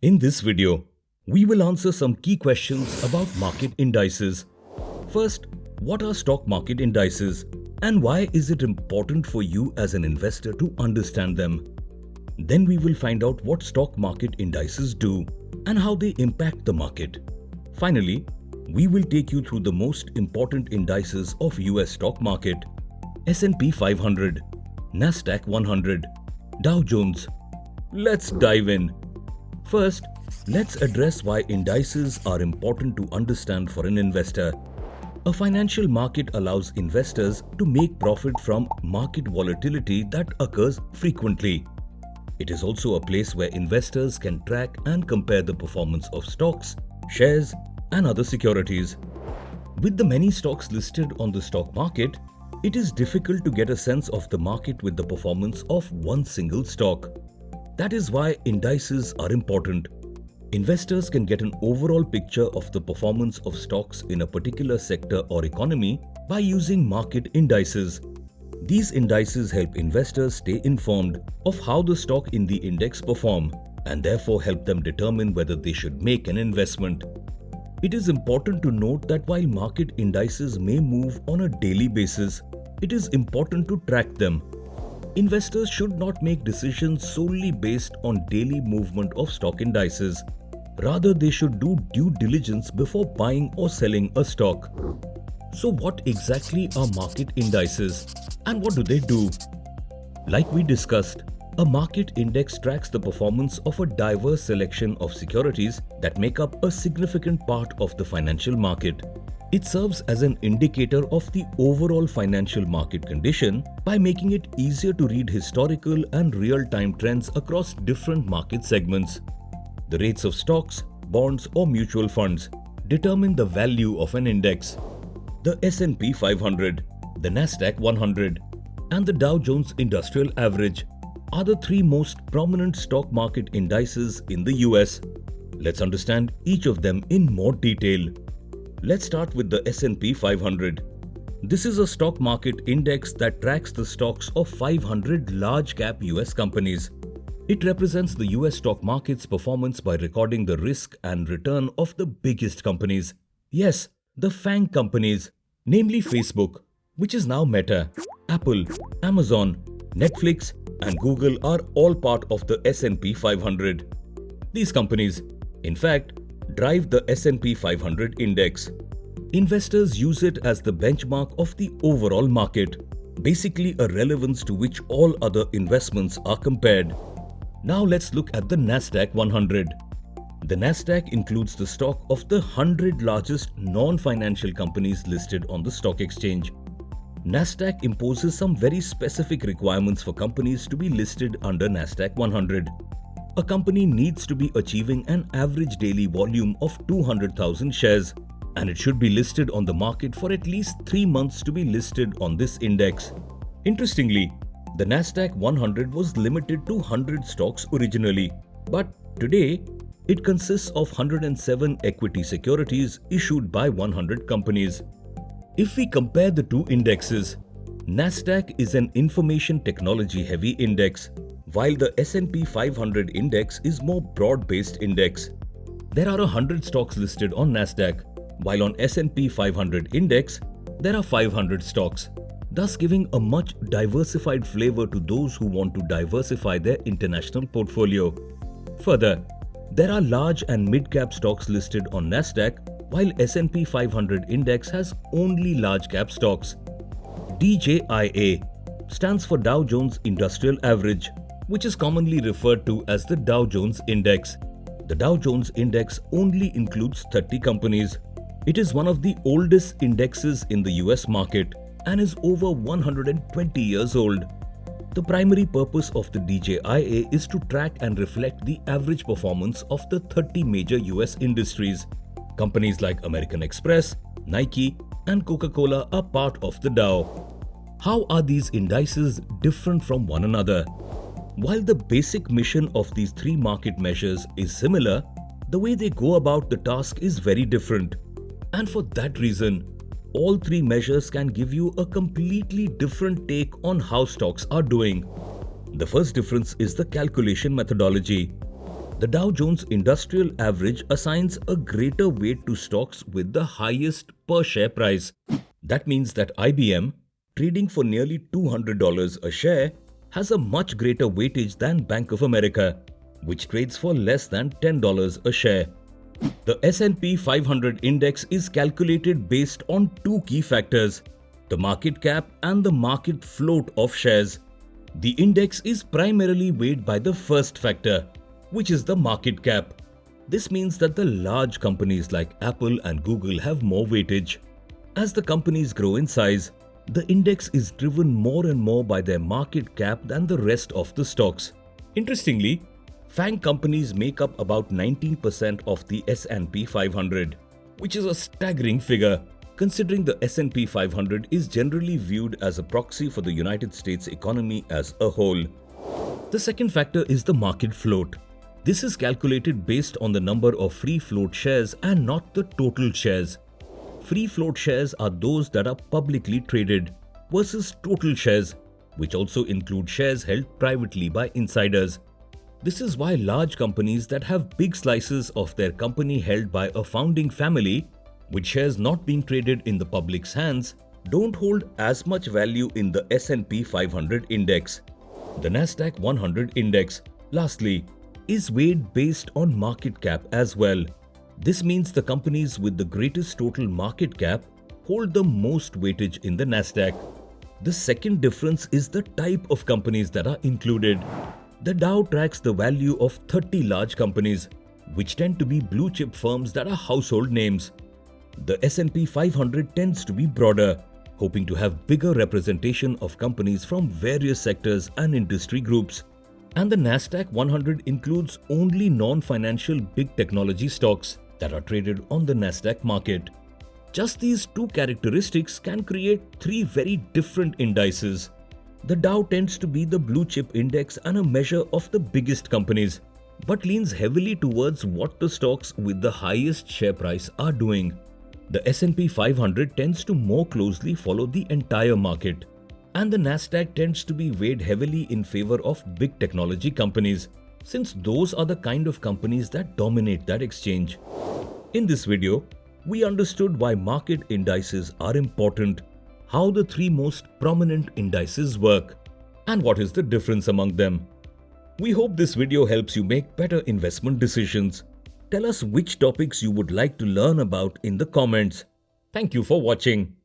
In this video, we will answer some key questions about market indices. First, what are stock market indices and why is it important for you as an investor to understand them? Then we will find out what stock market indices do and how they impact the market. Finally, we will take you through the most important indices of US stock market: S&P 500, Nasdaq 100, Dow Jones. Let's dive in. First, let's address why indices are important to understand for an investor. A financial market allows investors to make profit from market volatility that occurs frequently. It is also a place where investors can track and compare the performance of stocks, shares, and other securities. With the many stocks listed on the stock market, it is difficult to get a sense of the market with the performance of one single stock. That is why indices are important. Investors can get an overall picture of the performance of stocks in a particular sector or economy by using market indices. These indices help investors stay informed of how the stock in the index perform and therefore help them determine whether they should make an investment. It is important to note that while market indices may move on a daily basis, it is important to track them. Investors should not make decisions solely based on daily movement of stock indices. Rather, they should do due diligence before buying or selling a stock. So what exactly are market indices and what do they do? Like we discussed, a market index tracks the performance of a diverse selection of securities that make up a significant part of the financial market. It serves as an indicator of the overall financial market condition by making it easier to read historical and real-time trends across different market segments. The rates of stocks, bonds, or mutual funds determine the value of an index. The S&P 500, the Nasdaq 100, and the Dow Jones Industrial Average are the three most prominent stock market indices in the US. Let's understand each of them in more detail. Let's start with the S&P 500. This is a stock market index that tracks the stocks of 500 large-cap US companies. It represents the US stock market's performance by recording the risk and return of the biggest companies. Yes, the FANG companies, namely Facebook, which is now Meta, Apple, Amazon, Netflix, and Google are all part of the S&P 500. These companies, in fact, drive the S&P 500 index. Investors use it as the benchmark of the overall market, basically a relevance to which all other investments are compared. Now let's look at the Nasdaq 100. The Nasdaq includes the stock of the 100 largest non-financial companies listed on the stock exchange. Nasdaq imposes some very specific requirements for companies to be listed under Nasdaq 100. A company needs to be achieving an average daily volume of 200,000 shares, and it should be listed on the market for at least 3 months to be listed on this index. Interestingly, the Nasdaq 100 was limited to 100 stocks originally, but today it consists of 107 equity securities issued by 100 companies. If we compare the two indexes, Nasdaq is an information technology heavy index, while the S&P 500 index is more broad-based index. There are 100 stocks listed on Nasdaq, while on S&P 500 index, there are 500 stocks, thus giving a much diversified flavor to those who want to diversify their international portfolio. Further, there are large and mid-cap stocks listed on Nasdaq, while S&P 500 index has only large-cap stocks. DJIA stands for Dow Jones Industrial Average, which is commonly referred to as the Dow Jones Index. The Dow Jones Index only includes 30 companies. It is one of the oldest indexes in the US market and is over 120 years old. The primary purpose of the DJIA is to track and reflect the average performance of the 30 major US industries. Companies like American Express, Nike, and Coca-Cola are part of the Dow. How are these indices different from one another? While the basic mission of these three market measures is similar, the way they go about the task is very different. And for that reason, all three measures can give you a completely different take on how stocks are doing. The first difference is the calculation methodology. The Dow Jones Industrial Average assigns a greater weight to stocks with the highest per share price. That means that IBM, trading for nearly $200 a share, has a much greater weightage than Bank of America, which trades for less than $10 a share. The S&P 500 index is calculated based on two key factors: the market cap and the market float of shares. The index is primarily weighed by the first factor, which is the market cap. This means that the large companies like Apple and Google have more weightage. As the companies grow in size, the index is driven more and more by their market cap than the rest of the stocks. Interestingly, FANG companies make up about 19% of the S&P 500, which is a staggering figure considering the S&P 500 is generally viewed as a proxy for the United States economy as a whole. The second factor is the market float. This is calculated based on the number of free float shares and not the total shares. Free float shares are those that are publicly traded versus total shares, which also include shares held privately by insiders. This is why large companies that have big slices of their company held by a founding family, with shares not being traded in the public's hands, don't hold as much value in the S&P 500 index. The Nasdaq 100 index, lastly, is weighed based on market cap as well. This means the companies with the greatest total market cap hold the most weightage in the Nasdaq. The second difference is the type of companies that are included. The Dow tracks the value of 30 large companies, which tend to be blue chip firms that are household names. The S&P 500 tends to be broader, hoping to have bigger representation of companies from various sectors and industry groups. And the Nasdaq 100 includes only non-financial big technology stocks that are traded on the Nasdaq market. Just these two characteristics can create three very different indices. The Dow tends to be the blue chip index and a measure of the biggest companies, but leans heavily towards what the stocks with the highest share price are doing. The S&P 500 tends to more closely follow the entire market, and the Nasdaq tends to be weighed heavily in favor of big technology companies, since those are the kind of companies that dominate that exchange. In this video, we understood why market indices are important, how the three most prominent indices work, and what is the difference among them. We hope this video helps you make better investment decisions. Tell us which topics you would like to learn about in the comments. Thank you for watching.